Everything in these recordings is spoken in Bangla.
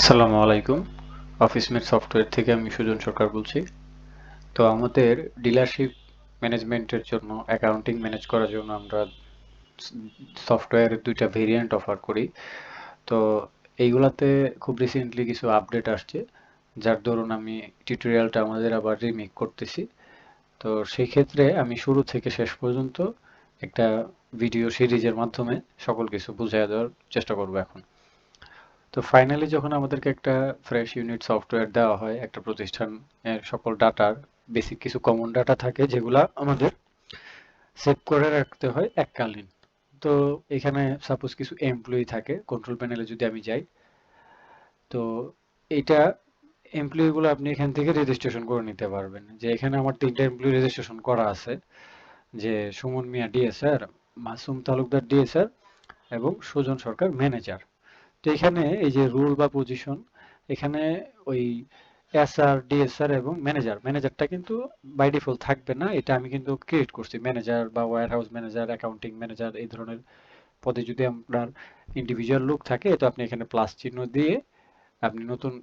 আসসালামু আলাইকুম। অফিসমেট সফটওয়্যার থেকে আমি সুজন সরকার বলছি। তো আমাদের ডিলারশিপ ম্যানেজমেন্টের জন্য, অ্যাকাউন্টিং ম্যানেজ করার জন্য আমরা সফটওয়্যারের দুইটা ভেরিয়েন্ট অফার করি। তো এইগুলাতে খুব রিসেন্টলি কিছু আপডেট আসছে, যার দরুন আমি টিউটোরিয়ালটা আমাদের আবার রিমেক করতেছি। তো সেই ক্ষেত্রে আমি শুরু থেকে শেষ পর্যন্ত একটা ভিডিও সিরিজের মাধ্যমে সকল কিছু বুঝিয়ে দেওয়ার চেষ্টা করব এখন। তো ফাইনালি যখন আমাদেরকে একটা ফ্রেশ ইউনিট সফটওয়্যার দেওয়া হয়, একটা প্রতিষ্ঠানের সকল ডাটার বেসিক কিছু কমন ডাটা থাকে যেগুলা আমাদের সেভ করে রাখতে হয় এককালীন। তো এখানে সাপোজ কিছু এমপ্লয়ি থাকে, কন্ট্রোল প্যানেলে যদি আমি যাই, তো এইটা এমপ্লয়িগুলো আপনি এখান থেকে রেজিস্ট্রেশন করে নিতে পারবেন। যে এখানে আমার 3টা এমপ্লয়ি রেজিস্ট্রেশন করা আছে, যে সুমন মিয়া ডিএসআর, মাসুম তালুকদার ডিএসআর এবং সুজন সরকার ম্যানেজার। তো এখানে এই যে রুল বা পজিশন, এখানে ওই এসআর ডিএসআর এবং ম্যানেজারটা কিন্তু বাই ডিফল্ট থাকবে না, এটা আমি কিন্তু ক্রিয়েট করছি। ম্যানেজার বা warehouse manager, accounting manager, এই ধরনের পদে যদি আপনার ইন্ডিভিজুয়াল লোক থাকে, তো আপনি এখানে প্লাস চিহ্ন দিয়ে আপনি নতুন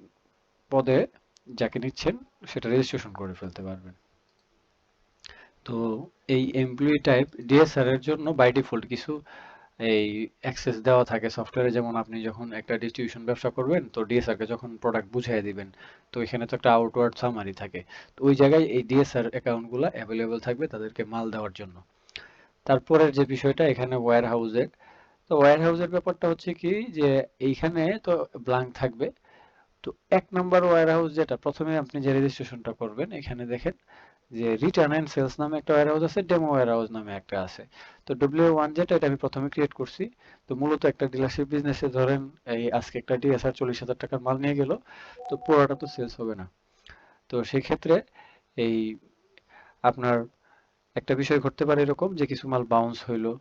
পদে যাকে নিচ্ছেন সেটা রেজিস্ট্রেশন করে ফেলতে পারবেন। তো এই এমপ্লয়ি টাইপ ডিএসআর এর জন্য বাই ডিফল্ট কিছু এই অ্যাক্সেস দেওয়া থাকে সফটওয়্যারে। যেমন আপনি যখন একটা ডিস্ট্রিবিউশন ব্যবসা করবেন, তো ডিএসআর কে যখন প্রোডাক্ট বুঝিয়ে দিবেন, তো এখানে তো একটা আউটওয়ার্ড সামারি থাকে। তো ওই জায়গায় এই ডিএসআর অ্যাকাউন্টগুলো অ্যাভেলেবল থাকবে তাদেরকে মাল দেওয়ার জন্য। তারপরের যে বিষয়টা এখানে ওয়্যার হাউসের, তো ওয়্যার হাউসের ব্যাপারটা হচ্ছে কি, যে এইখানে তো ব্ল্যাঙ্ক থাকবে। তো 1 নম্বর ওয়্যার হাউস, যেটা প্রথমে আপনি যে রেজিস্ট্রেশনটা করবেন, এখানে দেখেন যে রিটার্ন এন্ড সেলস নামে একটা ওয়্যার হাউস আছে, ডেমো ওয়্যার হাউস নামে একটা আছে। তো ডব্লিউ1 যেটা, এটা আমি প্রথমে ক্রিয়েট করছি। তো মূলত একটা ডিলারশিপ বিজনেসে ধরেন এই আজকে একটা ডিএসআর 40,000 টাকার মাল নিয়ে গেল, তো পুরোটা তো সেলস হবে না। তো সেই ক্ষেত্রে এই আপনার একটা বিষয় ঘটতে পারে এরকম, যে কিছু মাল বাউন্স হইলো,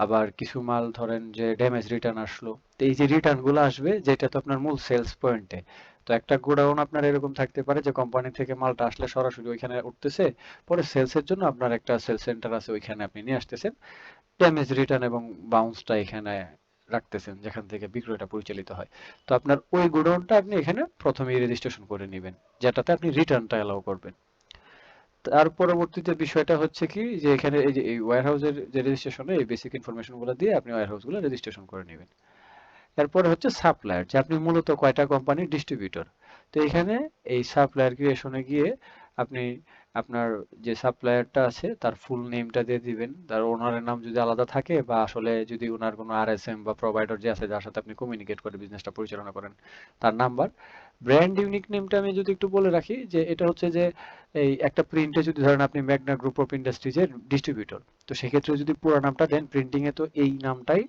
আবার কিছু মাল ধরেন যে ড্যামেজ রিটার্ন আসলো। তো এই যে রিটার্ন গুলো আসবে, যেটা তো আপনার মূল সেলস পয়েন্টে। তো একটা গোডাউন আপনার এরকম থাকতে পারে যে কোম্পানি থেকে মালটা আসলে সরাসরি ওইখানে উঠতেছে, পরে সেলস এর জন্য আপনার একটা সেলস সেন্টার আছে, ওইখানে আপনি নিয়ে আসতেছেন, ড্যামেজ রিটার্ন এবং বাউন্সটা এখানে রাখতেছেন, যেখান থেকে বিক্রয়টা পরিচালিত হয়। তো আপনার ওই গোডাউনটা আপনি এখানে প্রথমেই রেজিস্ট্রেশন করে নেবেন, যেটাতে আপনি রিটার্নটা এলাও করবেন। তার পরবর্তীতে বিষয়টা হচ্ছে কি, যে এখানে এই যে এই ওয়্যারহাউসের যে রেজিস্ট্রেশনে এই বেসিক ইনফরমেশন গুলো দিয়ে আপনি ওয়্যারহাউস গুলো রেজিস্ট্রেশন করে নেবেন। এরপরে হচ্ছে সাপ্লায়ার, যে আপনি মূলত কয়টা কোম্পানির ডিস্ট্রিবিউটর। তো এখানে এই সাপ্লায়ার ক্রিয়েশনে গিয়ে আপনি আপনার যে সাপ্লায়ারটা আছে তার ফুল নেমটা দিয়ে দিবেন, তার ওনারের নাম যদি আলাদা থাকে, বা আসলে যদি ওনার কোনো আরএসএম বা প্রোভাইডার যে আছে যার সাথে আপনি কমিউনিকেট করে বিজনেসটা পরিচালনা করেন, তার নাম্বার। ব্র্যান্ড ইউনিক নেমটা আমি যদি একটু বলে রাখি, যে এটা হচ্ছে যে এই একটা প্রিন্টে যদি ধরেন আপনি ম্যাগনা গ্রুপ অফ ইন্ডাস্ট্রিজের ডিস্ট্রিবিউটর, তো সেক্ষেত্রে যদি পুরো নামটা দেন প্রিন্টিং এ, তো এই নামটাই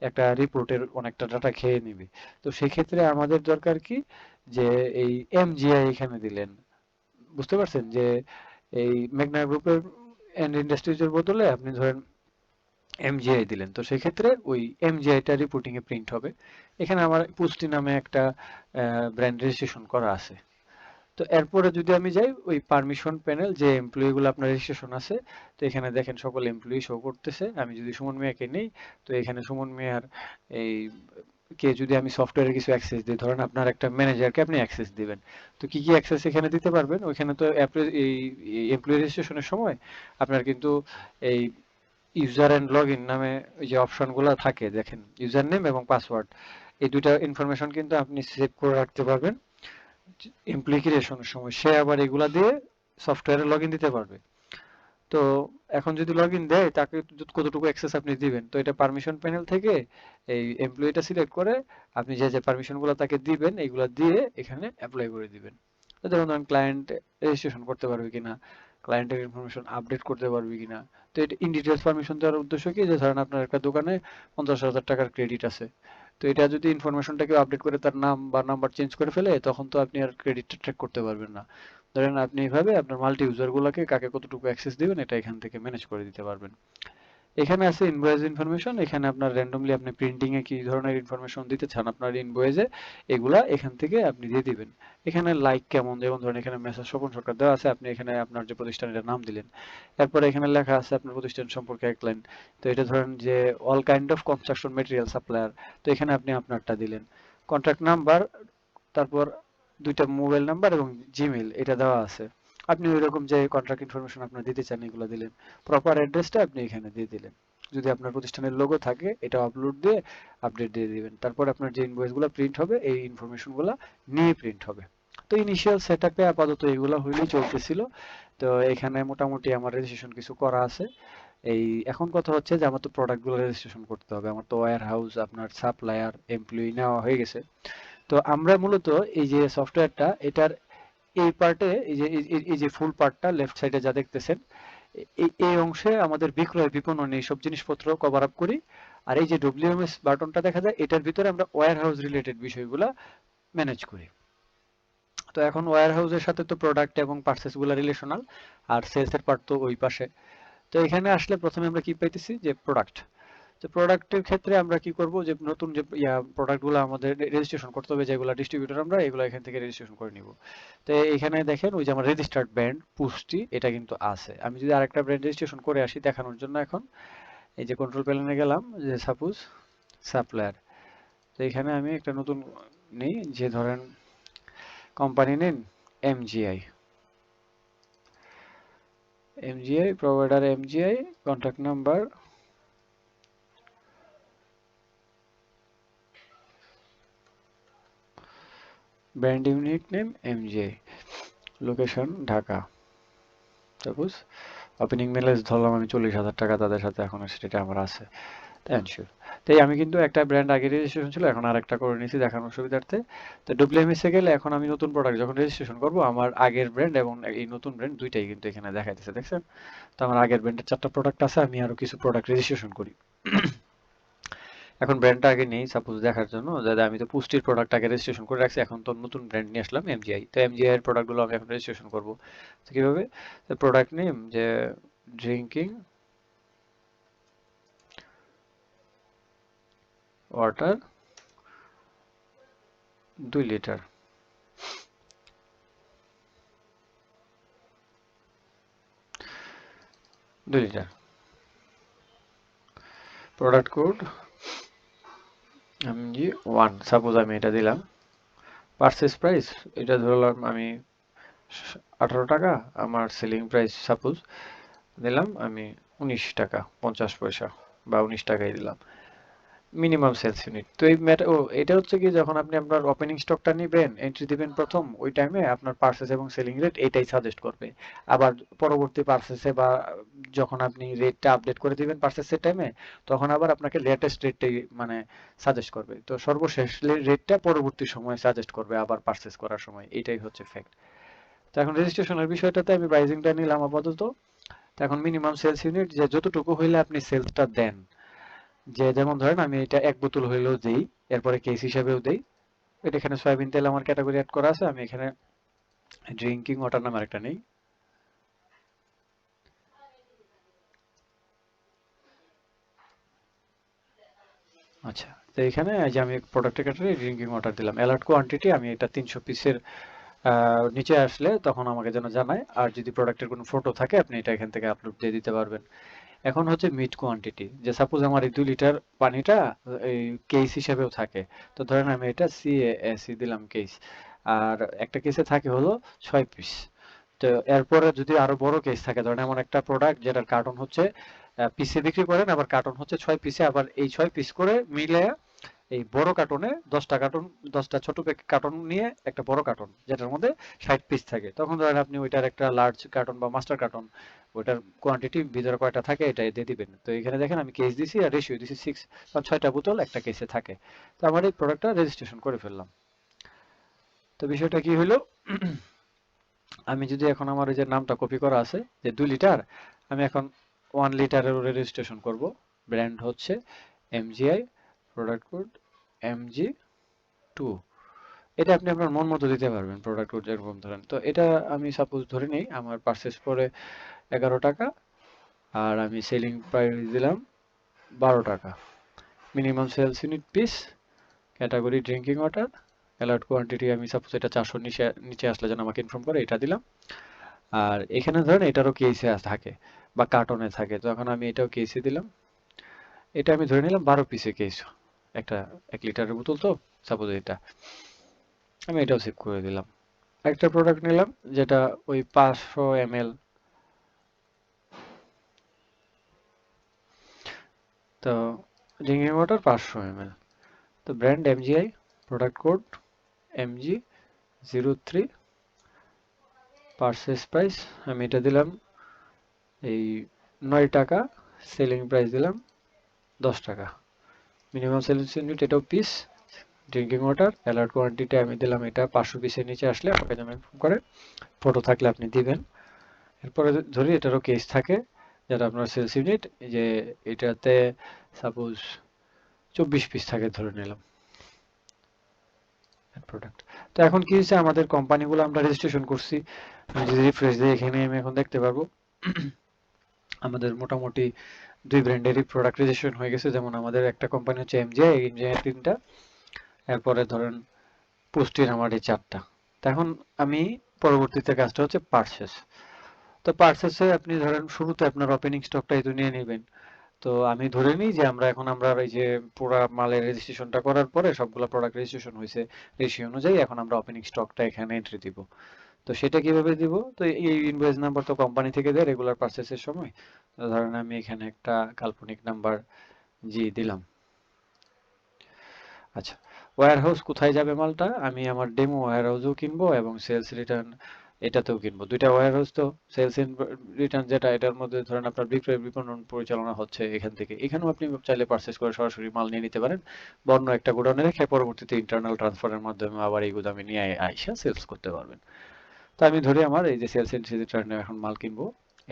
একটা রিপোর্টের অনেকটা ডাটা খেয়ে নিবে। তো সেক্ষেত্রে আমাদের দরকার কি, যে এই এমজিআই এখানে দিলেন। বুঝতে পারছেন যে এই মেঘনা গ্রুপের এন্ড ইন্ডাস্ট্রিজের বদলে আপনি ধরেন এমজিআই দিলেন, তো সেক্ষেত্রে ওই এমজিআইটা রিপোর্টিং এ প্রিন্ট হবে। এখানে আমার পুষ্টি নামে একটা ব্র্যান্ড রেজিস্ট্রেশন করা আছে। তো এরপরে যদি আমি যাই ওই পারমিশন প্যানেল, যে এমপ্লয়ি গুলো আপনার রেজিস্ট্রেশন আছে, তো এখানে দেখেন সকল এমপ্লয়ি শো করতেছে। আমি যদি সুমন মিয়াকে নেই, তো এখানে সুমন মিয়ার এই কে যদি আমি সফটওয়্যারে কিছু অ্যাক্সেস দিই, ধরেন আপনার একটা ম্যানেজারকে আপনি অ্যাক্সেস দিবেন, তো কি কি অ্যাক্সেস এখানে দিতে পারবেন, ওইখানে তো এই এমপ্লয়ি রেজিস্ট্রেশনের সময় আপনার কিন্তু এই ইউজার এন্ড লগইন নামে ওই যে অপশনগুলো থাকে, দেখেন ইউজার নেম এবং পাসওয়ার্ড, এই দুইটা ইনফরমেশন কিন্তু আপনি সেভ করে রাখতে পারবেন। এমপ্লয়ি ক্রিয়েশনের সময় সে আবার এগুলা দিয়ে সফটওয়্যারে লগইন দিতে পারবে। তো এখন যদি লগইন দেয়, তাকে কতটুকু অ্যাক্সেস আপনি দিবেন, তো এটা পারমিশন প্যানেল থেকে এই এমপ্লয়িটা সিলেক্ট করে আপনি যে যে পারমিশন গুলো তাকে দিবেন, এইগুলা দিয়ে এখানে অ্যাপ্লাই করে দিবেন। তো যেমন ধরেন ক্লায়েন্ট রেজিস্ট্রেশন করতে পারবে কিনা, ক্লায়েন্টের ইনফরমেশন আপডেট করতে পারবে কিনা। তো এটা ইন ডিটেলস পারমিশন দেওয়ার উদ্দেশ্য কি, যে ধরেন আপনার একটা দোকানে 50,000 টাকার ক্রেডিট আছে, তো এটা যদি ইনফরমেশনটা কেউ আপডেট করে তার নাম বা নাম্বার চেঞ্জ করে ফেলে, তখন তো আপনি আর ক্রেডিটটা ট্র্যাক করতে পারবেন না। ধরেন আপনি এভাবে আপনার মাল্টি ইউজার গুলাকে কাকে কতটুকু অ্যাক্সেস দিবেন, এটা এখান থেকে ম্যানেজ করে দিতে পারবেন। এখানে আছে ইনভয়েস ইনফরমেশন, এখানে আপনার র্যান্ডমলি আপনি প্রিন্টিং এ কি ধরনের ইনফরমেশন দিতে চান আপনার ইনভয়েসে, এগুলা এখান থেকে আপনি দিয়ে দিবেন। এখানে লাইক কেমন, যেমন ধরেন এখানে মেসেজ স্বপন সরকার দেওয়া আছে, আপনি এখানে আপনার যে প্রতিষ্ঠানের নাম দিলেন। এরপরে এখানে লেখা আছে আপনার প্রতিষ্ঠান সম্পর্কে এক লাইন। তো এটা ধরেন যে all kind of construction material supplier, তো এখানে আপনি আপনারটা দিলেন। কন্ট্রাক্ট নাম্বার তারপর দুইটা মোবাইল নাম্বার এবং জিমেইল এটা দেওয়া আছে। আপনি ওইরকম যে কন্ট্রাক্ট ইনফরমেশন আপনার দিতে চান এগুলো দিলেন, প্রপার অ্যাড্রেসটা আপনি এখানে দিয়ে দিলেন। যদি আপনার প্রতিষ্ঠানের লোগো থাকে এটা আপলোড দিয়ে আপডেট দিয়ে দিবেন। তারপর আপনার যে ইনভয়েসগুলো প্রিন্ট হবে এই ইনফরমেশনগুলো নিয়ে প্রিন্ট হবে। তো ইনিশিয়াল সেটআপে আপাতত এগুলো হইলেই চলতেছিল। তো এখানে মোটামুটি আমার রেজিস্ট্রেশন কিছু করা আছে। এই এখন কথা হচ্ছে যে আমার তো প্রোডাক্টগুলো রেজিস্ট্রেশন করতে হবে। আমার তো ওয়্যার হাউস, আপনার সাপ্লায়ার, এমপ্লয়ি নেওয়া হয়ে গেছে। তো আমরা মূলত এই যে সফটওয়্যারটা এটার এই পার্টে এই যে ফুল পার্টটা লেফট সাইডে যা দেখতেছেন এই অংশে আমাদের বিক্রয় বিপণন এইসব জিনিসপত্র কভার আপ করি। আর এই যে ডব্লিউএমএস বাটনটা দেখা যায় এটার ভিতরে আমরা ওয়্যার হাউস রিলেটেড বিষয়গুলো ম্যানেজ করি। তো এখন ওয়্যার হাউসের সাথে তো প্রোডাক্ট এবং পার্সেস গুলা রিলেশনাল, আর সেলস এর পার্ট তো ওই পাশে। তো এখানে আসলে প্রথমে আমরা কি পাইতেছি যে প্রোডাক্ট। তো প্রোডাক্টের ক্ষেত্রে আমরা কি করব যে নতুন যে প্রোডাক্টগুলো আমাদের রেজিস্ট্রেশন করতে হবে, যেগুলো ডিস্ট্রিবিউটর আমরা এগুলো এখান থেকে রেজিস্ট্রেশন করে নিব। তো এখানে দেখেন ওই যে আমার রেজিস্টার্ড ব্র্যান্ড পুষ্টি এটা কিন্তু আছে। আমি যদি আরেকটা ব্র্যান্ড রেজিস্ট্রেশন করে আসি দেখানোর জন্য, এখন এই যে কন্ট্রোল প্যানেলে গেলাম, যে সাপোজ সাপ্লায়ার। তো এখানে আমি একটা নতুন নেই, যে ধরেন কোম্পানি নেন MgI, MgI provider, MgI contact number, brand unit name MgI, location Dhaka. Suppose opening balance ধরলাম আমি 40,000 টাকা, তাদের সাথে এখন সেটা আমার আছে। এনশিওর। তাই আমি কিন্তু একটা ব্র্যান্ড আগে রেজিস্ট্রেশন ছিল, এখন আরেকটা করে নিয়েছি দেখানোর সুবিধার্থে। তো ডব্লিউএমএস এ গেলে এখন আমি নতুন প্রোডাক্ট যখন রেজিস্ট্রেশন করব আমার আগের ব্র্যান্ড এবং এই নতুন ব্র্যান্ড দুইটাই কিন্তু এখানে দেখাইতেছে, দেখছেন? তো আমার আগের ব্র্যান্ডের 4টা প্রোডাক্ট আছে, আমি আরো কিছু প্রোডাক্ট রেজিস্ট্রেশন করি। এখন ব্র্যান্ডটা আগে নেই সাপোজ দেখার জন্য, যাতে আমি তো পুষ্টির প্রোডাক্ট আগে রেজিস্ট্রেশন করে রাখছি, এখন তো নতুন ব্র্যান্ড নিয়ে আসলাম এমজিআই। তো এমজিআই এর প্রোডাক্টগুলো আমি এখন রেজিস্ট্রেশন করব। তো কিভাবে? প্রোডাক্ট নেম যে drinking water 2 litre, 2 litre. Product code MG1, suppose আমি এটা দিলাম। পারচেস প্রাইস এটা ধরলাম আমি 18 টাকা, আমার সেলিং প্রাইস সাপোজ দিলাম আমি 19 টাকা 50 পয়সা, বা 19 টাকাই দিলাম। Minimum sales unit. তো এই এটা হচ্ছে কি, যখন আপনি আপনার ওপেনিং স্টকটা নিবেন, এন্ট্রি দিবেন প্রথম, ওই টাইমে আপনার পারচেস এবং সেলিং রেট এটাই সাজেস্ট করবে। আবার পরবর্তী পারচেসে বা যখন আপনি রেটটা আপডেট করে দিবেন পারচেসের টাইমে, তখন আবার আপনাকে লেটেস্ট রেটটাই মানে সাজেস্ট করবে। তো সর্বশেষ রেটটা পরবর্তী সময়ে সাজেস্ট করবে আবার পারচেস করার সময়। এটাই হচ্ছে ফ্যাক্ট। তো এখন রেজিস্ট্রেশনের বিষয়টাতে আমি প্রাইসিংটা নিলাম আপাতত। তো এখন মিনিমাম সেলস ইউনিট যে যতটুকু হইলে আপনি সেলসটা দেন, যে যেমন ধরেন আমি এটা 1 বোতল হইলেও দেই, এরপরে কেস হিসাবেও দেই। এটা এখানে সয়াবিন তেল আমার ক্যাটাগরি অ্যাড করা আছে, আমি এখানে ড্রিঙ্কিং ওয়াটার নাম আরেকটা নেই। আচ্ছা, তো এখানে এই যে আমি প্রোডাক্টের ক্যাটাগরি ড্রিঙ্কিং ওয়াটার দিলাম। অ্যালার্ট কোয়ান্টিটি আমি এটা 300 পিসের নিচে আসলে তখন আমাকে যেন জানায়। আর যদি প্রোডাক্টের কোনো ফটো থাকে আপনি এটা এখান থেকে আপলোড দিয়ে দিতে পারবেন। এখন হচ্ছে মিট কোয়ান্টিটি, যে সাপোজ আমার এই 2 লিটার পানিটা এই কেস হিসেবেও থাকে। তো ধরেন আমি এটা CASE দিলাম কেস, আর একটা কেসে থাকে হলো 6 পিস। তো এরপরে যদি আরো বড় কেস থাকে, ধরেন এমন একটা প্রোডাক্ট যেটার কার্টন হচ্ছে পিসে বিক্রি করেন, আবার কার্টন হচ্ছে 6 পিসে, আবার এই 6 পিস করে মিলে এই বড় কার্টনে 10টা কার্টন, 10টা ছোট কার্টন নিয়ে একটা বড় কার্টন যেটার মধ্যে 60 পিস থাকে, তখন ধরেন আপনি ওইটার একটা লার্জ কার্টন বা মাস্টার কার্টন, ওইটার কোয়ান্টিটি ভিতরে কয়টা থাকে এটা দিয়ে দিবেন। তো এখানে দেখেন আমি কেস দিছি আর রেশিও দিছি 6, কারণ 6টা বোতল একটা কেসে থাকে। তো আমার এই প্রোডাক্টটা রেজিস্ট্রেশন করে ফেললাম। তো বিষয়টা কি হলো, আমি যদি এখন আমার ওই যে নামটা কপি করা আছে যে 2 লিটার, আমি এখন 1 লিটারের রেজিস্ট্রেশন করব। ব্র্যান্ড হচ্ছে এমজিআই, প্রোডাক্ট কোড MG2। এটা আপনি আপনার মন মতো দিতে পারবেন, প্রোডাক্ট কোড যেরকম ধরেন। তো এটা আমি সাপোজ ধরে নেই আমার পারচেস পরে 11 টাকা, আর আমি সেলিং প্রাইস দিলাম 12 টাকা। Minimum sales unit piece, category drinking water, alert quantity আমি সাপোজ এটা 400 নিচে নিচে আসলে যেন আমাকে ইনফর্ম করে এটা দিলাম। আর এখানে ধরেন এটারও কেসে থাকে বা কার্টনে থাকে, তো এখন আমি এটাও কেসে দিলাম। এটা আমি ধরে নিলাম 12 পিসে কেস, একটা 1 লিটারের বোতল তো সাপোজ এটা। আমি এটাও সেভ করে দিলাম। একটা প্রোডাক্ট নিলাম যেটা ওই 500 ml, তো ড্রিঙ্কিং ওয়াটার 500 ml, তো brand MgI, product code MG03, purchase price আমি এটা দিলাম এই 9 টাকা, সেলিং প্রাইস দিলাম 10 টাকা, মিনিমাম সেলিং ইউনিট এটাও piece. Drinking water alert quantity আমি দিলাম এটা 500 পিসের নিচে আসলে আমাকে যেন ইনফর্ম করে, ফটো থাকলে আপনি দিবেন। এরপরে ধরি এটারও কেস থাকে যেটা আপনার সেলস ইউনিট, যে এটাতে সাপোজ 24 পিস থাকে ধরে নিলাম প্রোডাক্ট। তো এখন কি হয়েছে, আমাদের কোম্পানিগুলো আমরা রেজিস্ট্রেশন করছি, আমি যদি রিফ্রেশ দিই এখানে আমি এখন দেখতে পারবো আমাদের মোটামুটি 2 ব্র্যান্ডেরই প্রোডাক্ট রেজিস্ট্রেশন হয়ে গেছে। যেমন আমাদের একটা কোম্পানি হচ্ছে এমজিআই, এমজিআই 3টা, এরপরে ধরেন পোস্টির আমার এই 4টা। তো এখন আমি পরবর্তীতে কাজটা হচ্ছে পারচেস। তো পারচেসে আপনি ধরেন শুরুতে আপনার ওপেনিং স্টকটাই তো নিয়ে নেবেন। তো আমি ধরে নিই যে আমরা এই যে পুরা মালের রেজিস্ট্রেশনটা করার পরে সবগুলা প্রোডাক্ট রেজিস্ট্রেশন হয়েছে রেশিও অনুযায়ী, এখন আমরা ওপেনিং স্টকটা এখানে এন্ট্রি দিব। তো সেটা কিভাবে দিব, তো এই ইনভয়েস নাম্বার তো কোম্পানি থেকে দেয় রেগুলার পারচেসের সময়। তো ধরেন আমি এখানে একটা কাল্পনিক নাম্বার জি দিলাম। আচ্ছা, ওয়্যারহাউস কোথায় যাবে মালটা, আমি আমার ডেমো ওয়্যারহাউসেও কিনবো এবং সেলস রিটার্ন এটাতেও কিনবো, দুইটা ওয়্যারহাউস তো। সেলস রিটার্ন যেটা, এটার মধ্যে ধরেন আপনার বিক্রয় বিপণন পরিচালনা হচ্ছে এখান থেকে, এখানেও আপনি চাইলে পারচেস করে সরাসরি মাল নিয়ে নিতে পারেন, বা অন্য একটা গোডাউনে রেখে পরবর্তীতে ইন্টারনাল ট্রান্সফারের মাধ্যমে আবার এই গুদামে নিয়ে আইসা সেলস করতে পারবেন। তো আমি ধরি আমার এই যে সেলস এন্ড রিটার্নে এখন মাল কিনবো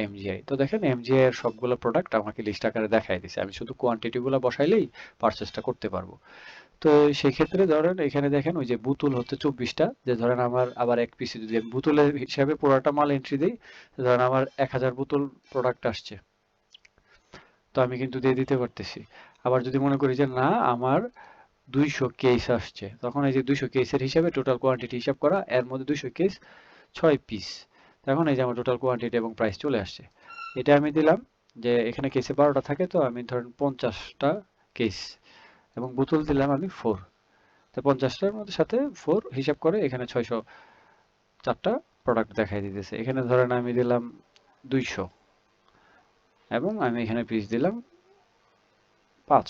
এমজিআই, তো দেখেন এমজিআই এর সবগুলো প্রোডাক্ট আমাকে লিস্ট আকারে দেখাই দিছে, আমি শুধু কোয়ান্টিটি গুলো বসাইলেই পারচেসটা করতে পারবো। তো সেই ক্ষেত্রে ধরেন এখানে দেখেন ওই যে বোতল হচ্ছে 24টা, যে ধরেন আমার আবার এক পিসে যদি আমি বোতলের হিসাবে পুরোটা মাল এন্ট্রি দিই, ধরেন আমার 1000 বোতল প্রোডাক্ট আসছে, তো আমি কিন্তু দিয়ে দিতে পারতেছি। আবার যদি মনে করি যে না আমার 200 কেস আসছে, তখন এই যে 200 কেসের হিসাবে টোটাল কোয়ান্টিটি হিসাব করা, এর মধ্যে 200 কেস 6 পিস, তখন এই যে আমার টোটাল কোয়ান্টিটি এবং প্রাইস চলে আসছে। এটা আমি দিলাম যে এখানে কেসে 12টা থাকে, তো আমি ধরেন 50টা কেস, এবং বোতল দিলাম আমি 4, তো 50টার মধ্যে সাথে 4 হিসাব করে এখানে 604টা প্রোডাক্ট দেখাই দিতেছে। এখানে ধরেন আমি দিলাম 200 এবং আমি এখানে পিস দিলাম 5।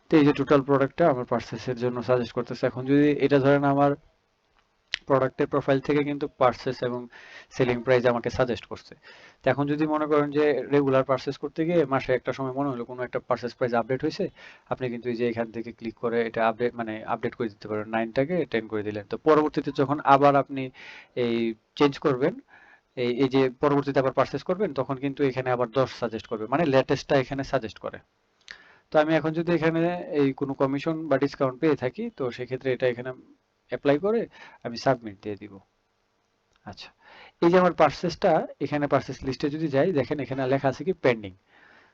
তো এই যে টোটাল প্রোডাক্টটা আমার পার্সেসের জন্য সাজেস্ট করতেছে। এখন যদি এটা ধরেন আমার প্রোডাক্টের প্রোফাইল থেকে কিন্তু পার্সেস এবং সেলিং প্রাইস আমাকে সাজেস্ট করছে। তো এখন যদি মনে করেন যে রেগুলার পার্সেস করতে গিয়ে মাসে একটা সময় মনে হলো কোনো একটা পার্সেস প্রাইস আপডেট হয়েছে, আপনি কিন্তু এই যে এখান থেকে ক্লিক করে এটা আপডেট মানে আপডেট করে দিতে পারেন, 9টাকে 10 করে দিলেন। তো পরবর্তীতে যখন আবার আপনি এই চেঞ্জ করবেন, এই যে পরবর্তীতে আবার পারচেজ করবেন, তখন কিন্তু এখানে আবার 10 সাজেস্ট করবে, মানে লেটেস্টটা এখানে সাজেস্ট করে। তো আমি এখন যদি এখানে এই কোনো কমিশন বা ডিসকাউন্ট পেয়ে থাকি, তো সেক্ষেত্রে এটা এখানে অ্যাপ্লাই করে আমি সাবমিট দিয়ে দিব। আচ্ছা, এই যে আমার পারচেজটা, এখানে পারচেজ লিস্টে যদি যাই, দেখেন এখানে লেখা আছে কি পেন্ডিং।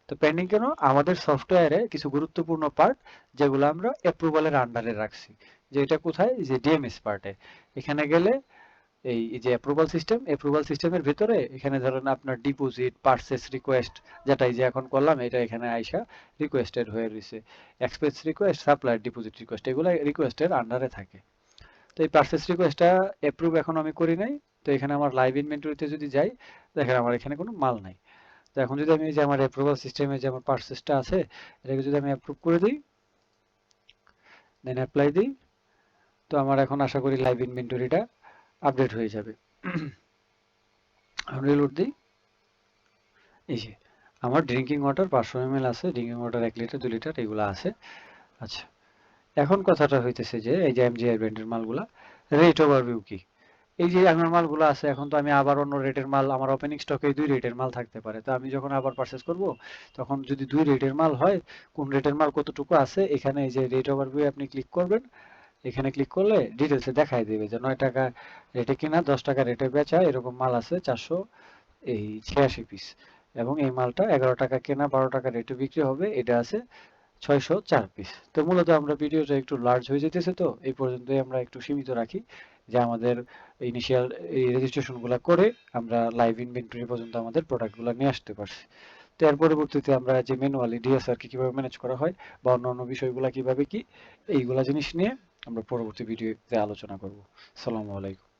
তো পেন্ডিং কেন, আমাদের সফটওয়্যারে কিছু গুরুত্বপূর্ণ পার্ট যেগুলো আমরা অ্যাপ্রুভালের আন্ডারে রাখছি, যে এটা কোথায়, যে ডিএমএস পার্টে। এখানে গেলে এই যে অ্যাপ্রুভাল সিস্টেমের ভিতরে এখানে ধরেন আপনার ডিপোজিট, পারচেস রিকোয়েস্ট, যেটা এই যে এখন করলাম, এটা এখানে আইসা রিকোয়েস্টেড হয়ে রয়েছে। Express request, supplier deposit request, এগুলো রিকোয়েস্টের আন্ডারে থাকে। তো এই পারচেস রিকোয়েস্টটা অ্যাপ্রুভ এখন আমি করি নাই। তো এখানে আমার লাইভ ইনভেন্টরিতে যদি যাই, দেখেন আমার এখানে কোনো মাল নাই। তো এখন যদি আমি এই যে আমার অ্যাপ্রুভাল সিস্টেমে যে আমার পারচেসটা আছে, এটাকে যদি আমি অ্যাপ্রুভ করে দিই, দেন অ্যাপ্লাই দিই, তো আমার এখন আশা করি লাইভ ইনভেন্টরিটা আপডেট হয়ে যাবে। আমি রিলোড দিই, এই যে আমার ড্রিঙ্কিং ওয়াটার 500 ml আছে, ড্রিঙ্কিং ওয়াটার 1 লিটার 2 লিটার এগুলো আছে। আচ্ছা, এখন কথাটা হইতেছে যে এই যে এমজিআই ব্র্যান্ডের মালগুলা রেট ওভারভিউ কি, এই যে আমার মালগুলো আছে, এখন তো আমি আবার অন্য রেটের মাল, আমার ওপেনিং স্টকে 2 রেটের মাল থাকতে পারে। তো আমি যখন আবার পারচেজ করব, তখন যদি 2 রেটের মাল হয়, কোন রেটের মাল কতটুকু আছে, এখানে এই যে রেট ওভারভিউ আপনি ক্লিক করবেন। এখানে ক্লিক করলে ডিটেলসে দেখাই দিবে যে 9 টাকা রেটে কেনা, 10 টাকা রেটে বেচা, এরকম মাল আছে 486 পিস, এবং এই মালটা 11 টাকা কেনা, 12 টাকা রেটে বিক্রি হবে, এটা আছে 604 পিস। তো মূলত আমরা ভিডিওটা একটু লার্জ হয়ে যেতেছে, তো এই পর্যন্তই আমরা একটু সীমিত রাখি, যে আমাদের ইনিশিয়াল এই রেজিস্ট্রেশন গুলা করে আমরা লাইভ ইনভেন্টরি পর্যন্ত আমাদের প্রোডাক্ট গুলা নিয়ে আসতে পারছি। তো এর পরবর্তীতে আমরা যে ম্যানুয়ালি ডিএসআর কে কিভাবে ম্যানেজ করা হয়, বা অন্যান্য বিষয়গুলা কিভাবে কি, এইগুলা জিনিস নিয়ে আমরা পরবর্তী ভিডিওতে আলোচনা করব। আসসালামু আলাইকুম।